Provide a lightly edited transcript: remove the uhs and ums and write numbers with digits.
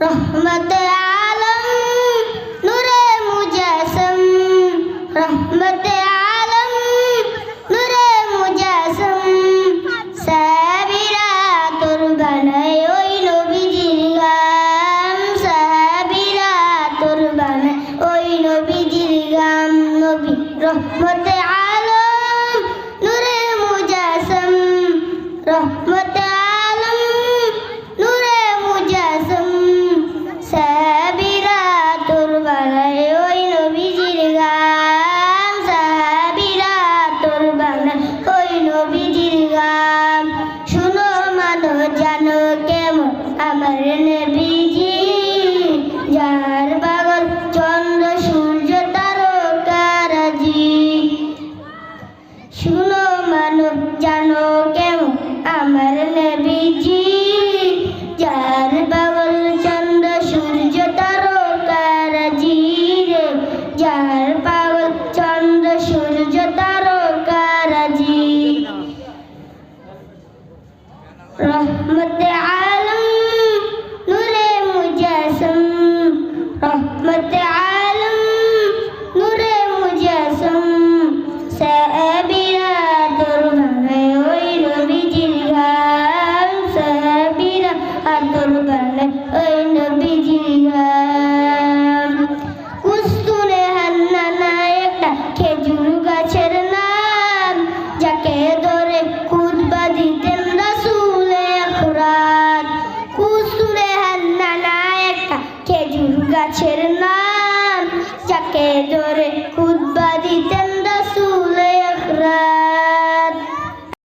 रहमते आलम नूरे मुजस्सम रहमते आलम नूरे मुजस्सम साबिरा তোর বানায় ওই নবীজির গাম সাবিরা তোর বানায় ওই নবীজির গাম নবী রহমতে আলম নূরে মুজস্সম রহমতে আলম নূরে মুজস্সম সাবিরা তোর বানায় ওই নবীজির গাম সাবিরা তোর বানায় ওই নবীজির গাম শুনো মানো জানো কেমন আমার নবীজি যার পাগল চন্দ্র সূর্য তারকারাজি শুনো মানো জানো কেমন আমার নবীজি যার পাগল চন্দ্র সূর্য তারকারাজি রে যার পাগল চন্দ্র সূর্য তারকারাজি रहमते आलम नूरे मुजस्सम रहमते आलम नूरे मुजस्सम साबिरा তোর বানায় ওই নবীজির গাম সাবিরা তোর বানায় ওই নবীজির গাম কুস্তুরে হান্নানা একটা খেজুর গাছের নাম যাকে ধরে খুতবা দিতেন রাসূল আকরাম কুস্তুরে হান্নানা একটা খেজুর গাছের নাম যাকে ধরে